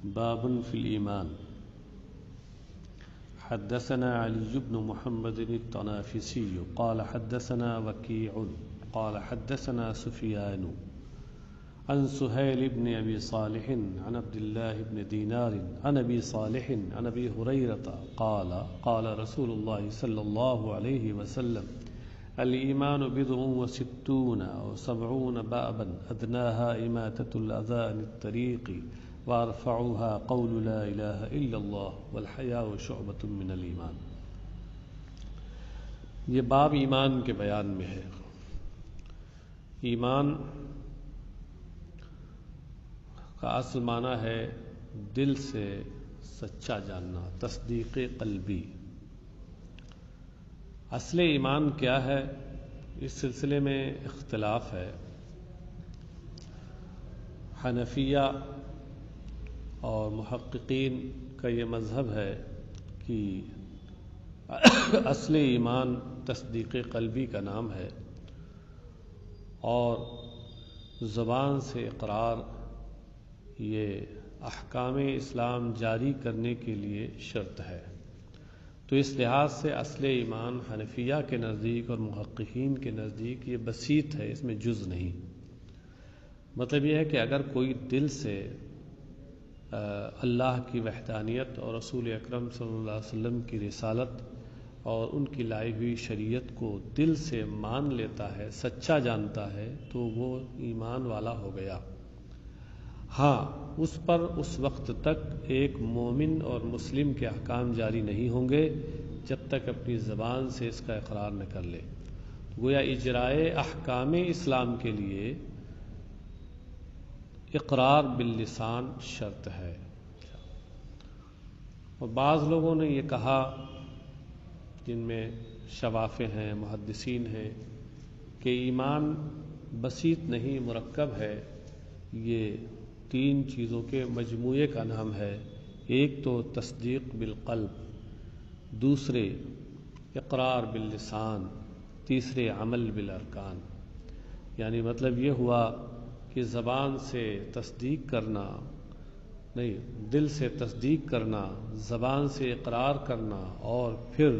باب في الإيمان. حدثنا علي بن محمد الطنافسي قال حدثنا وكيع قال حدثنا سفيان عن سهيل بن أبي صالح عن عبد الله بن دينار عن أبي صالح عن أبي هريرة قال قال رسول الله صلى الله عليه وسلم الإيمان بضع وستون أو سبعون بابا أدناها إماتة الأذى عن الطريق وارفعها قول لا الہ الا اللہ والحیاء شعبۃ من الایمان. یہ باب ایمان کے بیان میں ہے. ایمان کا اصل معنی ہے دل سے سچا جاننا، تصدیق قلبی. اصل ایمان کیا ہے، اس سلسلے میں اختلاف ہے. حنفیہ اور محققین کا یہ مذہب ہے کہ اصل ایمان تصدیق قلبی کا نام ہے اور زبان سے اقرار یہ احکام اسلام جاری کرنے کے لیے شرط ہے. تو اس لحاظ سے اصل ایمان حنفیہ کے نزدیک اور محققین کے نزدیک یہ بسیط ہے، اس میں جز نہیں. مطلب یہ ہے کہ اگر کوئی دل سے اللہ کی وحدانیت اور رسول اکرم صلی اللہ علیہ وسلم کی رسالت اور ان کی لائی ہوئی شریعت کو دل سے مان لیتا ہے، سچا جانتا ہے، تو وہ ایمان والا ہو گیا. ہاں، اس پر اس وقت تک ایک مومن اور مسلم کے احکام جاری نہیں ہوں گے جب تک اپنی زبان سے اس کا اقرار نہ کر لے. گویا اجرائے احکام اسلام کے لیے اقرار باللسان شرط ہے. اور بعض لوگوں نے یہ کہا، جن میں شوافع ہیں، محدثین ہیں، کہ ایمان بسیط نہیں، مرکب ہے. یہ تین چیزوں کے مجموعے کا نام ہے. ایک تو تصدیق بالقلب، دوسرے اقرار باللسان، تیسرے عمل بالارکان. یعنی مطلب یہ ہوا کہ زبان سے تصدیق کرنا نہیں، دل سے تصدیق کرنا، زبان سے اقرار کرنا اور پھر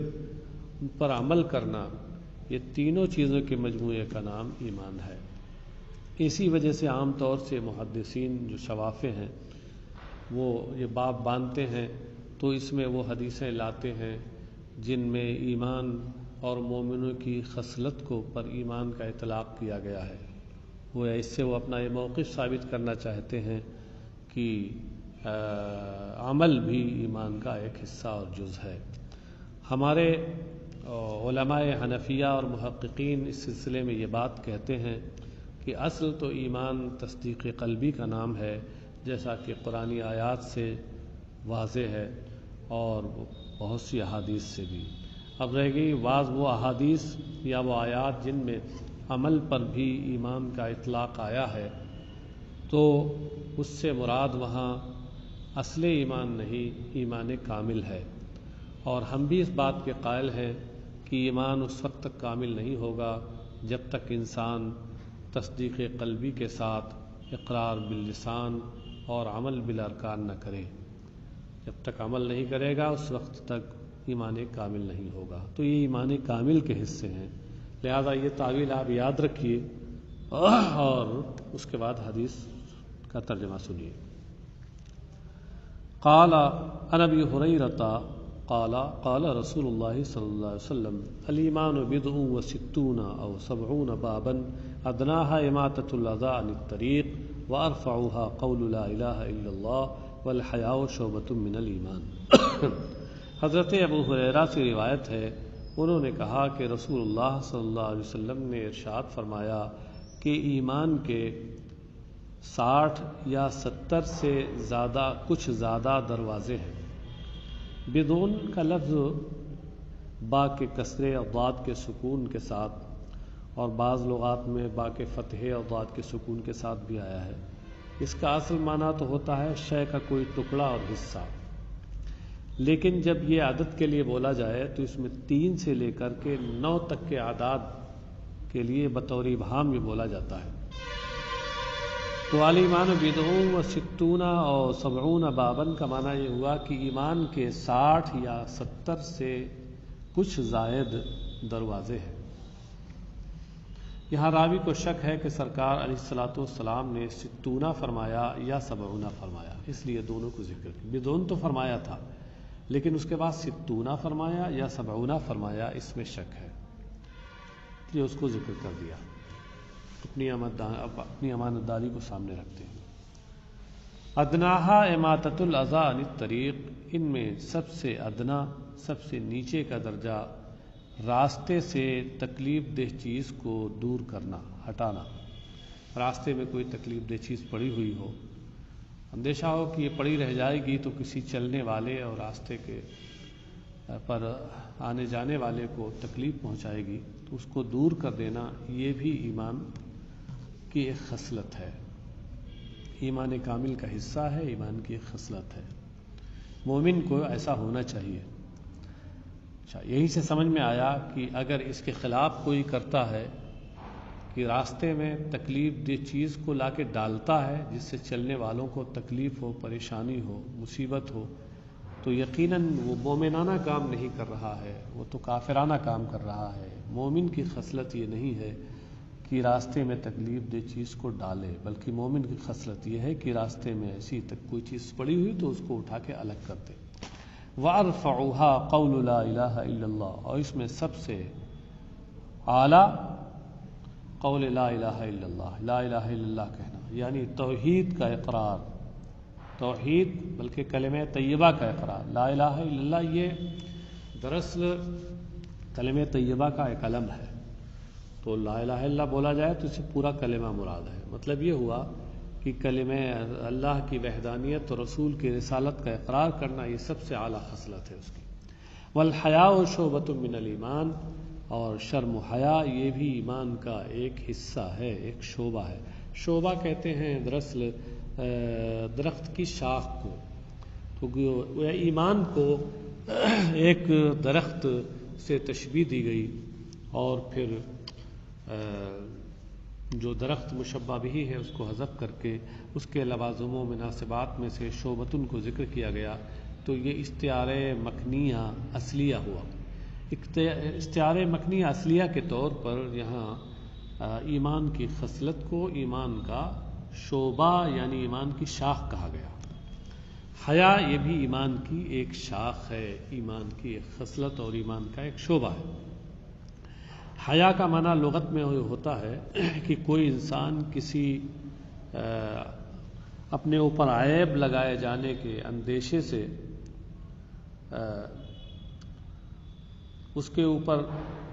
ان پر عمل کرنا، یہ تینوں چیزوں کے مجموعے کا نام ایمان ہے. اسی وجہ سے عام طور سے محدثین جو شوافع ہیں وہ یہ باب باندھتے ہیں تو اس میں وہ حدیثیں لاتے ہیں جن میں ایمان اور مومنوں کی خصلت کو پر ایمان کا اطلاق کیا گیا ہے. وہ اس سے وہ اپنا یہ موقف ثابت کرنا چاہتے ہیں کہ عمل بھی ایمان کا ایک حصہ اور جز ہے. ہمارے علماء حنفیہ اور محققین اس سلسلے میں یہ بات کہتے ہیں کہ اصل تو ایمان تصدیق قلبی کا نام ہے، جیسا کہ قرآنی آیات سے واضح ہے اور بہت سی احادیث سے بھی. اب رہ گئی بعض وہ احادیث یا وہ آیات جن میں عمل پر بھی ایمان کا اطلاق آیا ہے، تو اس سے مراد وہاں اصل ایمان نہیں، ایمان کامل ہے. اور ہم بھی اس بات کے قائل ہیں کہ ایمان اس وقت تک کامل نہیں ہوگا جب تک انسان تصدیق قلبی کے ساتھ اقرار باللسان اور عمل بالارکان نہ کرے. جب تک عمل نہیں کرے گا اس وقت تک ایمان کامل نہیں ہوگا. تو یہ ایمان کامل کے حصے ہیں. لہذا یہ تعویل آپ یاد رکھیے اور اس کے بعد حدیث کا ترجمہ سنیے. قال عن ابی ہریرہ قال قال رسول اللہ صلی اللہ علیہ وسلم الایمان بضع وستون او سبعون بابا ادناها اماطۃ الاذى عن الطریق وارفعها قول لا الہ الا اللہ والحیاء شعبۃ من الایمان. حضرت ابو ہریرہ سے روایت ہے، انہوں نے کہا کہ رسول اللہ صلی اللہ علیہ وسلم نے ارشاد فرمایا کہ ایمان کے 60 یا 70 سے زیادہ کچھ زیادہ دروازے ہیں. بدون کا لفظ با کے کسرے اور ضاد کے سکون کے ساتھ، اور بعض لغات میں با کے فتحے اور ضاد کے سکون کے ساتھ بھی آیا ہے. اس کا اصل معنی تو ہوتا ہے شے کا کوئی ٹکڑا اور حصہ. لیکن جب یہ عدد کے لیے بولا جائے تو اس میں 3 سے لے کر کے 9 تک کے اعداد کے لیے بطور ابہام یہ بولا جاتا ہے. تو الایمان بدع و ستون اور 70 بابن کا معنی یہ ہوا کہ ایمان کے 60 یا 70 سے کچھ زائد دروازے ہیں۔ یہاں راوی کو شک ہے کہ سرکار علیہ الصلوۃ والسلام نے 60 فرمایا یا 70 فرمایا، اس لیے دونوں کو ذکر کیا۔ بدون تو فرمایا تھا، لیکن اس کے بعد 60 فرمایا یا 70 فرمایا، اس میں شک ہے، یہ اس کو ذکر کر دیا، اپنی امانت داری کو سامنے رکھتے ہیں۔ ادناہا اماطۃ الاذی عن الطریق، ان میں سب سے ادنا، سب سے نیچے کا درجہ راستے سے تکلیف دہ چیز کو دور کرنا، ہٹانا۔ راستے میں کوئی تکلیف دہ چیز پڑی ہوئی ہو، اندیشہ ہو کہ یہ پڑی رہ جائے گی تو کسی چلنے والے اور راستے کے پر آنے جانے والے کو تکلیف پہنچائے گی، تو اس کو دور کر دینا، یہ بھی ایمان کی ایک خصلت ہے، ایمان کامل کا حصہ ہے، ایمان کی ایک خصلت ہے، مومن کو ایسا ہونا چاہیے۔ یہی سے سمجھ میں آیا کہ اگر اس کے خلاف کوئی کرتا ہے کہ راستے میں تکلیف دہ چیز کو لا کے ڈالتا ہے جس سے چلنے والوں کو تکلیف ہو، پریشانی ہو، مصیبت ہو، تو یقیناً وہ مومنانہ کام نہیں کر رہا ہے، وہ تو کافرانہ کام کر رہا ہے۔ مومن کی خصلت یہ نہیں ہے کہ راستے میں تکلیف دہ چیز کو ڈالے، بلکہ مومن کی خصلت یہ ہے کہ راستے میں ایسی کوئی چیز پڑی ہوئی تو اس کو اٹھا کے الگ کر دے۔ وَأَرْفَعُهَا قَوْلُ لَا إِلَهَ إِلَّا اللَّهُ، اور اس میں سب سے اعلیٰ قول لا الہ الا اللہ، لا الہ الا اللہ کہنا، یعنی توحید کا اقرار، توحید بلکہ کلمہ طیبہ کا اقرار۔ لا الہ الا اللہ یہ دراصل کلمہ طیبہ کا ایک علم ہے، تو لا الہ الا اللہ بولا جائے تو اس سے پورا کلمہ مراد ہے۔ مطلب یہ ہوا کہ کلمہ اللہ کی وحدانیت اور رسول کی رسالت کا اقرار کرنا، یہ سب سے اعلیٰ خصلت ہے اس کی۔ والحیاء شعبۃ من الایمان، اور شرم و حیا یہ بھی ایمان کا ایک حصہ ہے، ایک شعبہ ہے۔ شعبہ کہتے ہیں دراصل درخت کی شاخ کو، تو ایمان کو ایک درخت سے تشبیہ دی گئی، اور پھر جو درخت مشبہ بھی ہے اس کو حذف کر کے اس کے لوازم و مناسبات میں سے شعبتن کو ذکر کیا گیا، تو یہ استعارہ مکنیہ اصلیہ ہوا۔ استعارہ مکنیہ اصلیہ کے طور پر یہاں ایمان کی خصلت کو ایمان کا شعبہ یعنی ایمان کی شاخ کہا گیا۔ حیا یہ بھی ایمان کی ایک شاخ ہے، ایمان کی ایک خصلت اور ایمان کا ایک شعبہ ہے۔ حیا کا معنی لغت میں ہوتا ہے کہ کوئی انسان کسی اپنے اوپر عیب لگائے جانے کے اندیشے سے اس کے اوپر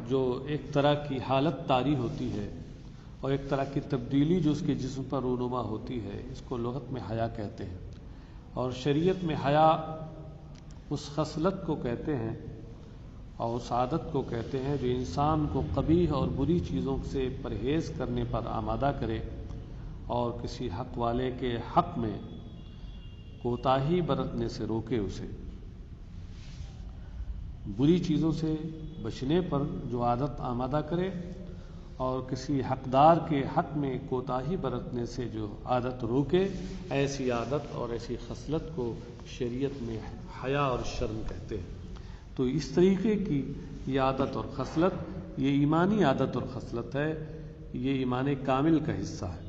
جو ایک طرح کی حالت طاری ہوتی ہے اور ایک طرح کی تبدیلی جو اس کے جسم پر رونما ہوتی ہے، اس کو لغت میں حیا کہتے ہیں، اور شریعت میں حیا اس خصلت کو کہتے ہیں اور اس عادت کو کہتے ہیں جو انسان کو قبیح اور بری چیزوں سے پرہیز کرنے پر آمادہ کرے اور کسی حق والے کے حق میں کوتاہی برتنے سے روکے، اسے بری چیزوں سے بچنے پر جو عادت آمادہ کرے اور کسی حقدار کے حق میں کوتاہی برتنے سے جو عادت روکے، ایسی عادت اور ایسی خصلت کو شریعت میں حیا اور شرم کہتے ہیں۔ تو اس طریقے کی یہ عادت اور خصلت، یہ ایمانی عادت اور خصلت ہے، یہ ایمان کامل کا حصہ ہے۔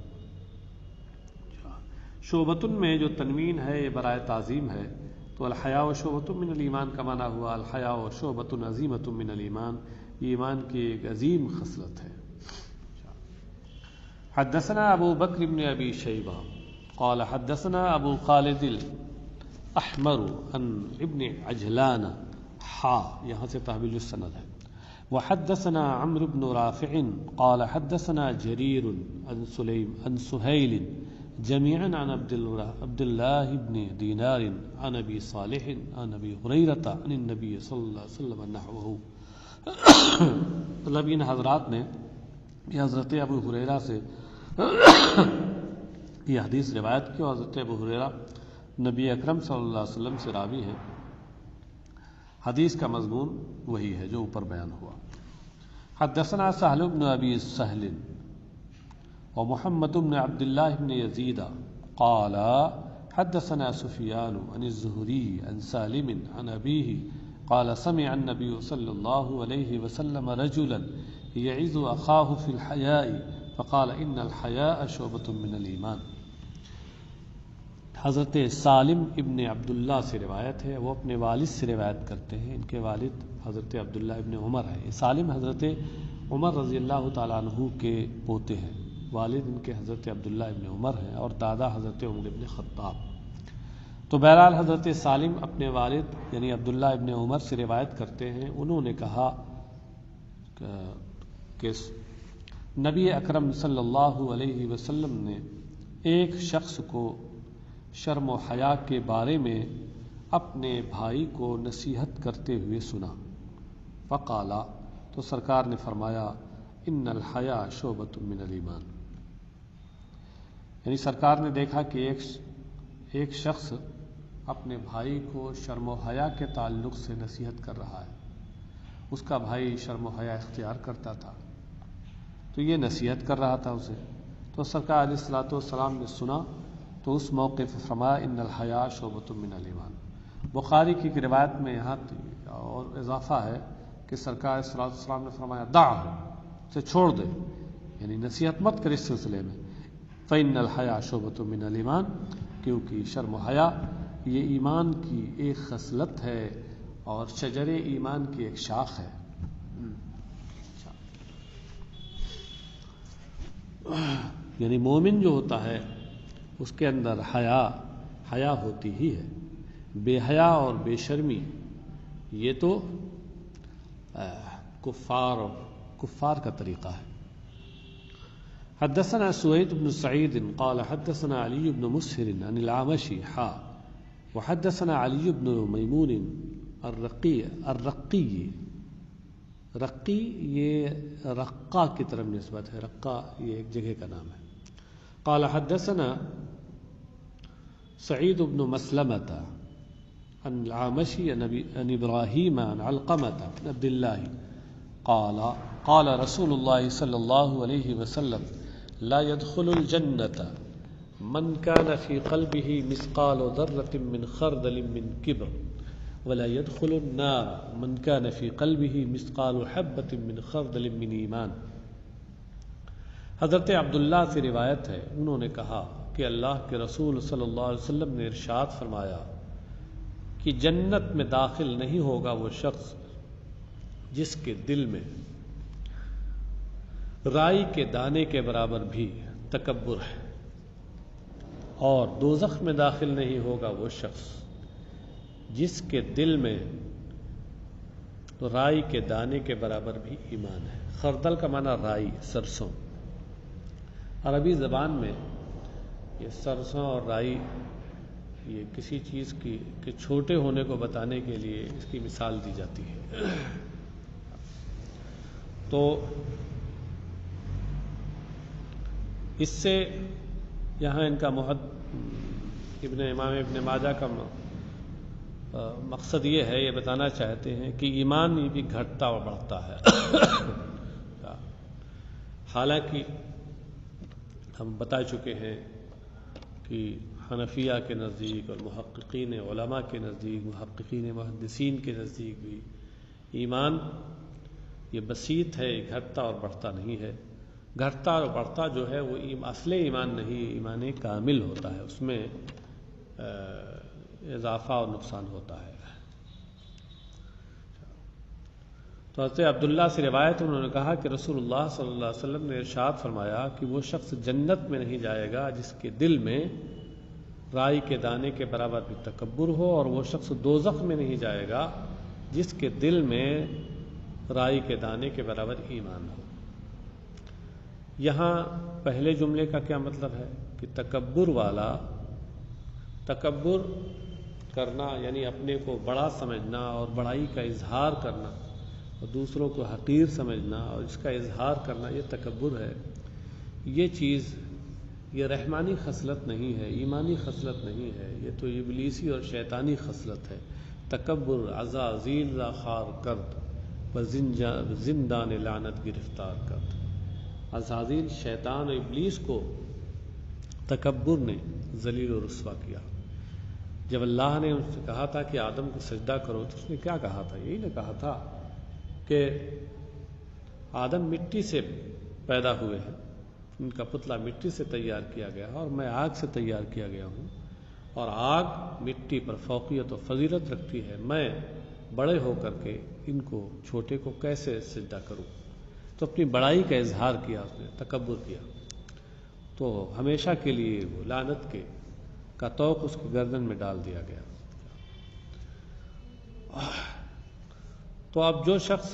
شعبتن میں جو تنوین ہے یہ برائے تعظیم ہے، تو الحیاء و شعبۃ من الایمان کا معنی ہوا الحیاء و شعبۃ عظیمۃ من الایمان، یہ ایمان کی ایک عظیم خصلت ہے۔ حدثنا ابو بکر بن ابی شیبہ قال حدثنا ابو خالد الاحمر عن ابن عجلان، یہاں سے تحویل السند ہے۔ وحدثنا عمرو بن رافع قال حدثنا جرير عن سهيل جميعا عن عبد الله بن دينار عن ابي صالح عن ابي هريره عن النبي صلى الله عليه وسلم نحوه۔ مطلب ان حضرات نے یہ حضرت ابو ہریرہ سے یہ حدیث روایت کی، اور حضرت ابو ہریرہ نبی اکرم صلی اللہ علیہ وسلم سے راوی ہیں۔ حدیث کا مضمون وہی ہے جو اوپر بیان ہوا۔ حدثنا سہل بن ابی سہل ومحمد بن عبد الله بن يزيد قال حدثنا سفيان عن الزهري عن سالم عن أبيه قال سمع النبي صلى الله عليه وسلم رجلا يعظ أخاه في الحياء فقال إن الحياء شعبة من الإيمان۔ حضرت سالم ابن عبداللہ سے روایت ہے، وہ اپنے والد سے روایت کرتے ہیں، ان کے والد حضرت عبداللہ ابن عمر ہیں۔ یہ سالم حضرت عمر رضی اللہ تعالیٰ عنہ کے پوتے ہیں، والد ان کے حضرت عبداللہ ابن عمر ہیں اور دادا حضرت عمر ابن خطاب۔ تو بہرحال حضرت سالم اپنے والد یعنی عبداللہ ابن عمر سے روایت کرتے ہیں، انہوں نے کہا کہ نبی اکرم صلی اللہ علیہ وسلم نے ایک شخص کو شرم و حیا کے بارے میں اپنے بھائی کو نصیحت کرتے ہوئے سنا۔ فقالا، تو سرکار نے فرمایا ان الحیا شعبۃ من الایمان، یعنی سرکار نے دیکھا کہ ایک شخص اپنے بھائی کو شرم و حیا کے تعلق سے نصیحت کر رہا ہے، اس کا بھائی شرم و حیا اختیار کرتا تھا تو یہ نصیحت کر رہا تھا اسے، تو سرکار علیہ الصلوۃ والسلام نے سنا تو اس موقع پہ فرمایا ان الحیا شعبۃ من الایمان۔ بخاری کی روایت میں یہاں اور اضافہ ہے کہ سرکار علیہ الصلوۃ والسلام نے فرمایا دعہ، اسے چھوڑ دے، یعنی نصیحت مت کر اس سلسلے میں۔ فإن الحیا شعبۃ من الایمان، کیونکہ شرم و حیا یہ ایمان کی ایک خصلت ہے اور شجر ایمان کی ایک شاخ ہے۔ یعنی مومن جو ہوتا ہے اس کے اندر حیا ہوتی ہی ہے، بے حیا اور بے شرمی یہ تو کفار کا طریقہ ہے۔ حدثنا سويد بن سعيد قال حدثنا علي بن مسهر عن الأعمش وحدثنا علي بن ميمون الرقي یہ رقا کی طرف نسبت ہے، رقا یہ ایک جگہ کا نام ہے۔ قال حدثنا سعيد بن مسلمة عن الأعمش عن إبراهيم عن علقمة بن عبد الله قال رسول الله صلى الله عليه وسلم لا يدخل الجنة من كان في قلبه مثقال ذرة من خردل من كبر ولا يدخل النار من كان في قلبه مثقال حبة من خردل من ایمان۔ حضرت عبداللہ سے روایت ہے، انہوں نے کہا کہ اللہ کے رسول صلی اللہ علیہ وسلم نے ارشاد فرمایا کہ جنت میں داخل نہیں ہوگا وہ شخص جس کے دل میں رائی کے دانے کے برابر بھی تکبر ہے، اور دوزخ میں داخل نہیں ہوگا وہ شخص جس کے دل میں رائی کے دانے کے برابر بھی ایمان ہے۔ خردل کا معنی رائی، سرسوں۔ عربی زبان میں یہ سرسوں اور رائی یہ کسی چیز کی کے چھوٹے ہونے کو بتانے کے لیے اس کی مثال دی جاتی ہے۔ تو اس سے یہاں ان کا امام ابن ماجہ کا مقصد یہ ہے، یہ بتانا چاہتے ہیں کہ ایمان یہ بھی گھٹتا اور بڑھتا ہے۔ حالانکہ ہم بتا چکے ہیں کہ حنفیہ کے نزدیک اور محققین علماء کے نزدیک، محققین محدثین کے نزدیک بھی ایمان یہ بسیط ہے، گھٹتا اور بڑھتا نہیں ہے۔ گھٹتا اور بڑھتا جو ہے وہ اصل ایمان نہیں، ایمان کامل ہوتا ہے، اس میں اضافہ اور نقصان ہوتا ہے۔ تو حضرت عبداللہ سے روایت انہوں نے کہا کہ رسول اللہ صلی اللہ علیہ وسلم نے ارشاد فرمایا کہ وہ شخص جنت میں نہیں جائے گا جس کے دل میں رائی کے دانے کے برابر بھی تکبر ہو، اور وہ شخص دوزخ میں نہیں جائے گا جس کے دل میں رائی کے دانے کے برابر ایمان ہو۔ یہاں پہلے جملے کا کیا مطلب ہے کہ تکبر کرنا یعنی اپنے کو بڑا سمجھنا اور بڑائی کا اظہار کرنا اور دوسروں کو حقیر سمجھنا اور اس کا اظہار کرنا، یہ تکبر ہے۔ یہ چیز یہ رحمانی خصلت نہیں ہے، ایمانی خصلت نہیں ہے، یہ تو ابلیسی اور شیطانی خصلت ہے۔ تکبر عزازیل را خار کرد و زندان لعنت گرفتار کرد، عزازیل شیطان و ابلیس کو تکبر نے ذلیل و رسوا کیا۔ جب اللہ نے ان سے کہا تھا کہ آدم کو سجدہ کرو تو اس نے کیا کہا تھا؟ یہی نے کہا تھا کہ آدم مٹی سے پیدا ہوئے ہیں، ان کا پتلا مٹی سے تیار کیا گیا اور میں آگ سے تیار کیا گیا ہوں، اور آگ مٹی پر فوقیت و فضیلت رکھتی ہے، میں بڑے ہو کر کے ان کو چھوٹے کو کیسے سجدہ کروں؟ تو اپنی بڑائی کا اظہار کیا، اس نے تکبر کیا، تو ہمیشہ کے لیے وہ لعنت کا طوق اس کی گردن میں ڈال دیا گیا۔ تو اب جو شخص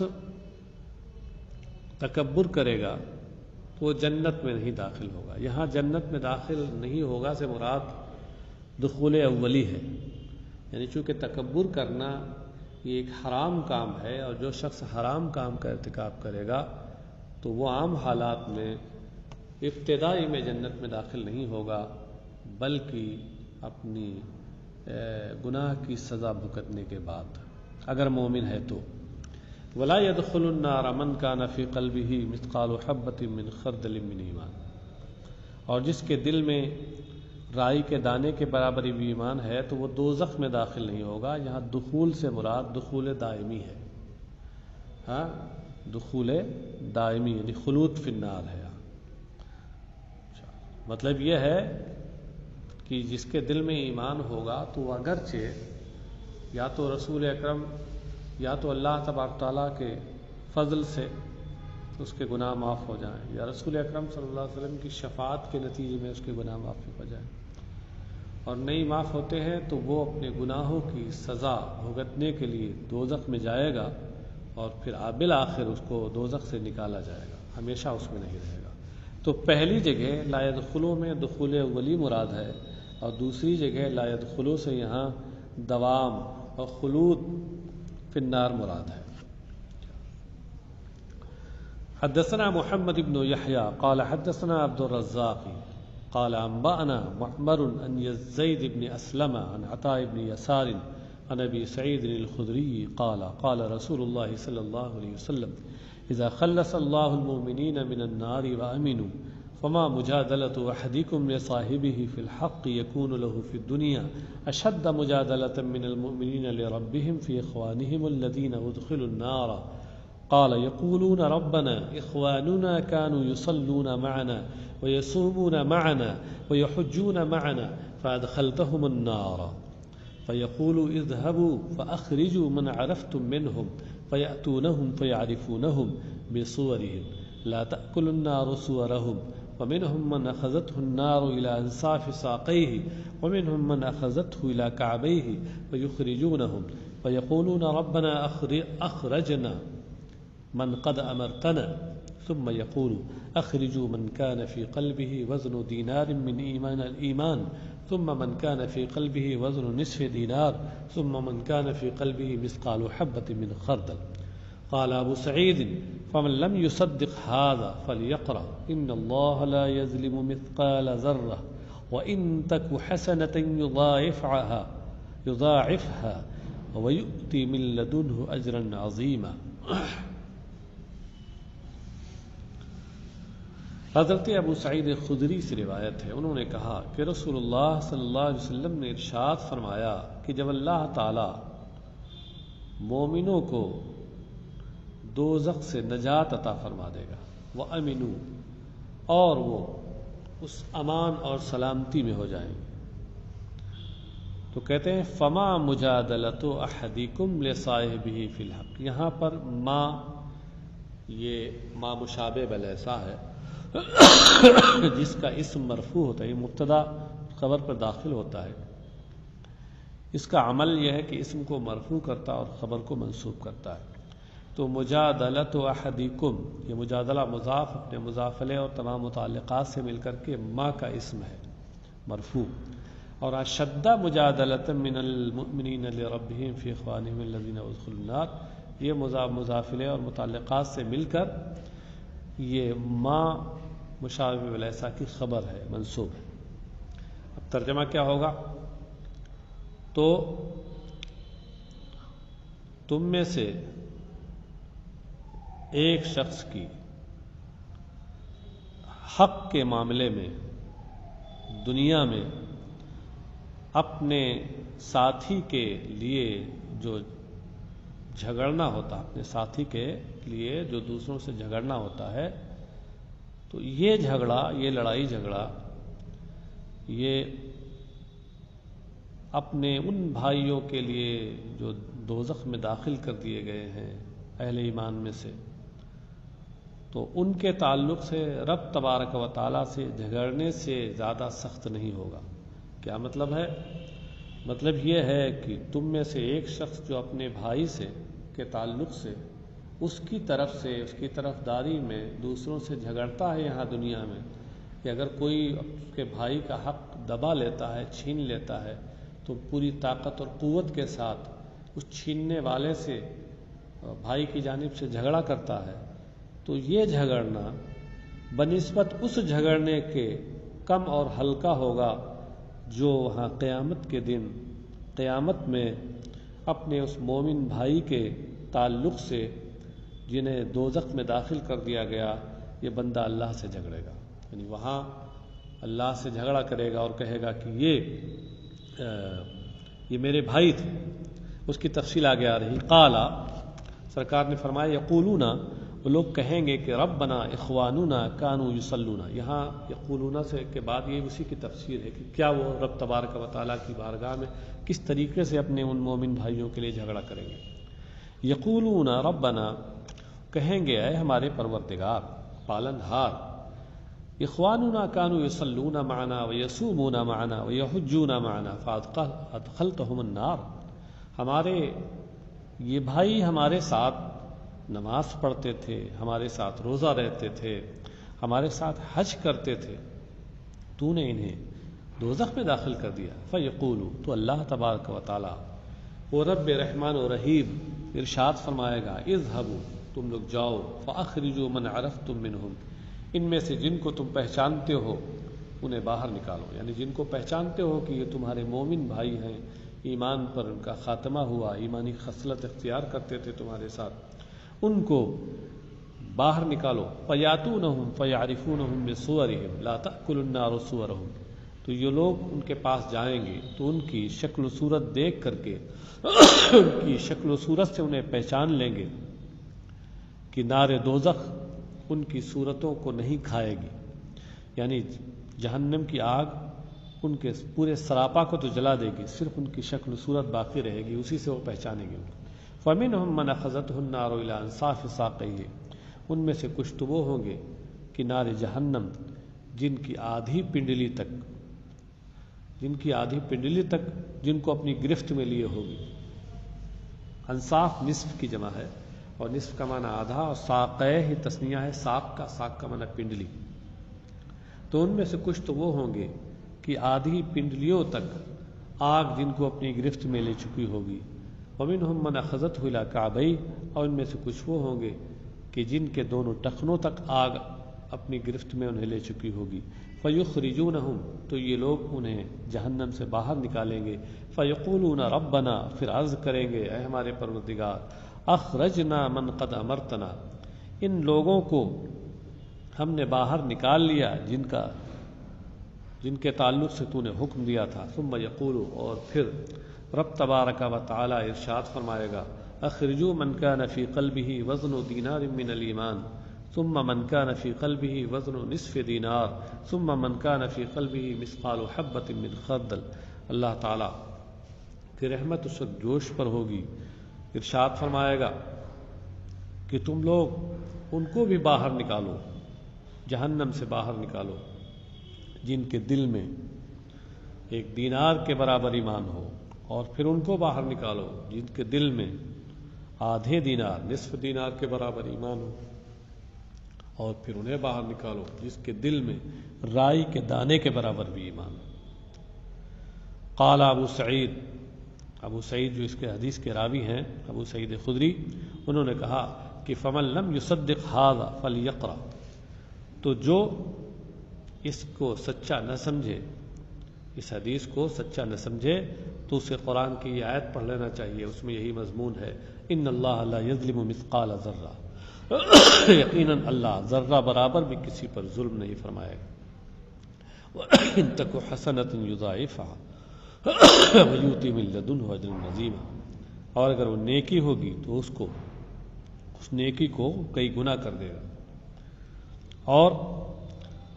تکبر کرے گا تو وہ جنت میں نہیں داخل ہوگا۔ یہاں جنت میں داخل نہیں ہوگا سے مراد دخول اولی ہے، یعنی چونکہ تکبر کرنا یہ ایک حرام کام ہے، اور جو شخص حرام کام کا ارتکاب کرے گا تو وہ عام حالات میں ابتدائی میں جنت میں داخل نہیں ہوگا، بلکہ اپنی گناہ کی سزا بھگتنے کے بعد اگر مومن ہے تو۔ وَلَا يَدْخُلُ النَّارَ مَنْ كَانَ فِي قَلْبِهِ مِثْقَالُ حَبَّةٍ مِّنْ خَرْدَلٍ مِّنْ ایمان، اور جس کے دل میں رائی کے دانے کے برابر بھی ایمان ہے تو وہ دوزخ میں داخل نہیں ہوگا۔ یہاں دخول سے مراد دخول دائمی ہے، ہاں دخول دائمی یعنی خلود فی النار ہے۔ مطلب یہ ہے کہ جس کے دل میں ایمان ہوگا تو وہ اگرچہ یا تو رسول اکرم یا تو اللہ تبارک تعالیٰ کے فضل سے اس کے گناہ معاف ہو جائیں، یا رسول اکرم صلی اللہ علیہ وسلم کی شفاعت کے نتیجے میں اس کے گناہ معاف ہو جائیں، اور نہیں معاف ہوتے ہیں تو وہ اپنے گناہوں کی سزا بھگتنے کے لیے دوزخ میں جائے گا، اور پھر بالآخر اس کو دوزخ سے نکالا جائے گا، ہمیشہ اس میں نہیں رہے گا۔ تو پہلی جگہ لا يدخلوا میں دخول اولی مراد ہے، اور دوسری جگہ لا يدخلوا سے یہاں دوام اور خلود فی النار مراد ہے۔ حدثنا محمد بن يحيى قال حدثنا عبد الرزاق قال انبأنا معمر عن زيد بن اسلم عن عطاء بن يسار عن ابي سعيد الخدري قال قال رسول الله صلى الله عليه وسلم اذا خلص الله المؤمنين من النار وامنوا فما مجادلة احدكم لصاحبه في الحق يكون له في الدنيا اشد مجادلة من المؤمنين لربهم في اخوانهم الذين ادخلوا النار قال يقولون ربنا اخواننا كانوا يصلون معنا ويصومون معنا ويحجون معنا فادخلتهم النار فيقول اذهبوا فاخرجوا من عرفتم منهم فيأتونهم فيعرفونهم بصورهم لا تأكل النار صورهم ومنهم من أخذته النار إلى أنصاف ساقيه ومنهم من أخذته إلى كعبيه فيخرجونهم فيقولون ربنا أخرجنا من قد أمرتنا ثم يقول أخرجوا من كان في قلبه وزن دينار من الإيمان ثم من كان في قلبه وزن نصف دينار ثم من كان في قلبه مثقال حبة من خردل قال أبو سعيد فمن لم يصدق هذا فليقرأ إن الله لا يظلم مثقال ذرة وإن تك حسنة يضاعفها ويؤتي من لدنه أجرا عظيما۔ حضرت ابو سعید خدری سے روایت ہے، انہوں نے کہا کہ رسول اللہ صلی اللہ علیہ وسلم نے ارشاد فرمایا کہ جب اللہ تعالی مومنوں کو دوزخ سے نجات عطا فرما دے گا، وہ امنو، اور وہ اس امان اور سلامتی میں ہو جائیں گے، تو کہتے ہیں فما مجادلۃ احدکم لصاحبہ فی الحق۔ یہاں پر ما یہ ما مشابہ بلیسا ہے جس کا اسم مرفوع ہوتا ہے، یہ مبتدا خبر پر داخل ہوتا ہے، اس کا عمل یہ ہے کہ اسم کو مرفوع کرتا اور خبر کو منصوب کرتا ہے۔ تو مجادلۃ احدکم، یہ مجادلہ مضاف اپنے مضاف الیہ اور تمام متعلقات سے مل کر کے ما کا اسم ہے مرفوع، اور اشد مجادلۃ من المؤمنین لربہم فی اخوانہم الذین ادخلوا النار، یہ مضاف الیہ اور متعلقات سے مل کر یہ ما مشابہ بلیسا کی خبر ہے، منصوب ہے۔ اب ترجمہ کیا ہوگا؟ تو تم میں سے ایک شخص کی حق کے معاملے میں دنیا میں اپنے ساتھی کے لیے جو جھگڑنا ہوتا، اپنے ساتھی کے لیے جو دوسروں سے جھگڑنا ہوتا ہے، تو یہ جھگڑا، یہ لڑائی جھگڑا، یہ اپنے ان بھائیوں کے لیے جو دوزخ میں داخل کر دیے گئے ہیں اہل ایمان میں سے، تو ان کے تعلق سے رب تبارک و تعالیٰ سے جھگڑنے سے زیادہ سخت نہیں ہوگا۔ کیا مطلب ہے؟ مطلب یہ ہے کہ تم میں سے ایک شخص جو اپنے بھائی سے کے تعلق سے اس کی طرف سے، اس کی طرف داری میں دوسروں سے جھگڑتا ہے یہاں دنیا میں، کہ اگر کوئی اس کے بھائی کا حق دبا لیتا ہے، چھین لیتا ہے، تو پوری طاقت اور قوت کے ساتھ اس چھیننے والے سے بھائی کی جانب سے جھگڑا کرتا ہے، تو یہ جھگڑنا بنسبت اس جھگڑنے کے کم اور ہلکا ہوگا جو وہاں قیامت کے دن، قیامت میں اپنے اس مومن بھائی کے تعلق سے جنہیں دوزخ میں داخل کر دیا گیا، یہ بندہ اللہ سے جھگڑے گا، یعنی وہاں اللہ سے جھگڑا کرے گا اور کہے گا کہ یہ میرے بھائی تھے۔ اس کی تفصیل آگے آ رہی۔ قالا، سرکار نے فرمایا، یقولون، وہ لوگ کہیں گے کہ ربنا اخواننا کانوا یصلون۔ یہاں یقولون سے کے بعد یہ اسی کی تفسیر ہے کہ کیا وہ رب تبارک و تعالیٰ کی بارگاہ میں کس طریقے سے اپنے ان مومن بھائیوں کے لیے جھگڑا کریں گے۔ یقولون ربنا، کہیں گے اے ہمارے پروردگار، پالن ہار، اخواننا کانوا یصلون معنا ویصومون معنا ویحجون معنا فادخلتهم النار، ہمارے یہ بھائی ہمارے ساتھ نماز پڑھتے تھے، ہمارے ساتھ روزہ رہتے تھے، ہمارے ساتھ حج کرتے تھے، تو نے انہیں دوزخ میں داخل کر دیا۔ فیقولو، تو اللہ تبارک و تعالی وہ رب رحمان و رحیم ارشاد فرمائے گا، اذهبوا، تم لوگ جاؤ، فاخرجوا من عرفتم منهم، ان میں سے جن کو تم پہچانتے ہو انہیں باہر نکالو، یعنی جن کو پہچانتے ہو کہ یہ تمہارے مومن بھائی ہیں، ایمان پر ان کا خاتمہ ہوا، ایمانی خصلت اختیار کرتے تھے تمہارے ساتھ، ان کو باہر نکالو۔ فیاتونہم فیعرفونہم بصورہم لا تأکل النار صورہم، تو یہ لوگ ان کے پاس جائیں گے تو ان کی شکل و صورت دیکھ کر کے ان کی شکل و صورت سے انہیں پہچان لیں گے کہ نار دوزخ ان کی صورتوں کو نہیں کھائے گی، یعنی جہنم کی آگ ان کے پورے سراپا کو تو جلا دے گی، صرف ان کی شکل و صورت باقی رہے گی، اسی سے وہ پہچانیں گے۔ فَمِنْهُمْ مَنْ أَخَذَتْهُ النَّارُ إِلَىٰ أَنصَافِ سَاقَيْهِ، ان میں سے کچھ تو وہ ہوں گے کہ نار جہنم جن کی آدھی پنڈلی تک جن کو اپنی گرفت میں لیے ہوگی۔ انصاف نصف کی جمع ہے اور نصف کا معنی آدھا، اور ساقہ ہی تثنیہ ہے، ساق کا معنی پنڈلی، تو ان میں سے کچھ تو وہ ہوں گے کہ آدھی پنڈلیوں تک آگ جن کو اپنی گرفت میں لے چکی ہوگی۔ وَمِنْهُمْ مَنْ أَخَذَتْهُ إِلَىٰ كَعْبَيْهِ، اور ان میں سے کچھ وہ ہوں گے کہ جن کے دونوں ٹخنوں تک آگ اپنی گرفت میں انہیں لے چکی ہوگی۔ فَيُخْرِجُونَهُمْ، تو یہ لوگ انہیں جہنم سے باہر نکالیں گے۔ فَيَقُولُونَ رَبَّنَا، پھر عرض کریں گے اے ہمارے پروردگار، اخرجنا من قد امرتنا، ان لوگوں کو ہم نے باہر نکال لیا جن کے تعلق سے تو نے حکم دیا تھا۔ ثم یقولو، اور پھر رب تبارک و تعالی ارشاد فرمائے گا، اخرجوا من كان في قلبه وزن دینار من الایمان ثم من كان في قلبه وزن نصف دینار ثم من كان في قلبه مثقال حبة من خردل۔ اللہ تعالی کی رحمت اس وقت جوش پر ہوگی، ارشاد فرمائے گا کہ تم لوگ ان کو بھی باہر نکالو، جہنم سے باہر نکالو جن کے دل میں ایک دینار کے برابر ایمان ہو، اور پھر ان کو باہر نکالو جن کے دل میں آدھے دینار، نصف دینار کے برابر ایمان ہو، اور پھر انہیں باہر نکالو جس کے دل میں رائی کے دانے کے برابر بھی ایمان ہو۔ قال ابو سعید جو اس کے حدیث کے راوی ہیں، ابو سعید خدری، انہوں نے کہا کہ فمن لم يصدق هذا فليقرأ، تو جو اس کو سچا نہ سمجھے، اس حدیث کو سچا نہ سمجھے، تو اسے قرآن کی یہ آیت پڑھ لینا چاہیے، اس میں یہی مضمون ہے، ان اللہ لا یظلم مثقال ذرہ، یقیناً اللہ ذرہ برابر بھی کسی پر ظلم نہیں فرمائے گا۔ وَإِن تَكُ حَسَنَةٌ يُضَاعِفْهَا وَيُؤْتِ مِن لَّدُنْهُ أَجْرًا عَظِيمًا، اور اگر وہ نیکی ہوگی تو اس نیکی کو کئی گنا کر دے گا اور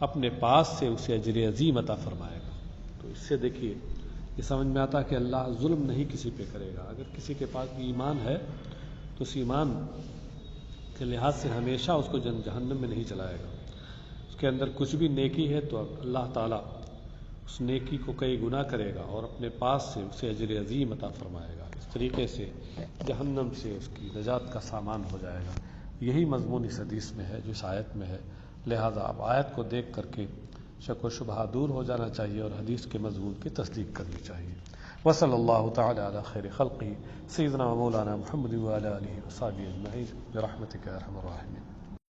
اپنے پاس سے اسے اجر عظیم عطا فرمائے گا۔ تو اس سے دیکھیے یہ سمجھ میں آتا ہے کہ اللہ ظلم نہیں کسی پہ کرے گا۔ اگر کسی کے پاس بھی ایمان ہے تو اس ایمان کے لحاظ سے ہمیشہ اس کو جہنم میں نہیں چلائے گا۔ اس کے اندر کچھ بھی نیکی ہے تو اللہ تعالیٰ اس نیکی کو کئی گنا کرے گا اور اپنے پاس سے اسے اجر عظیم عطا فرمائے گا۔ اس طریقے سے جہنم سے اس کی نجات کا سامان ہو جائے گا۔ یہی مضمون اس حدیث میں ہے جو اس آیت میں ہے، لہذا اب آیت کو دیکھ کر کے شک و شبہ دور ہو جانا چاہیے اور حدیث کے مضمون کی تصدیق کرنی چاہیے۔ وصلی اللہ تعالی علی خیر خلقہ سیدنا و مولانا محمد وعلی آلہ وصحبہ اجمعین برحمتک یا ارحم الراحمین۔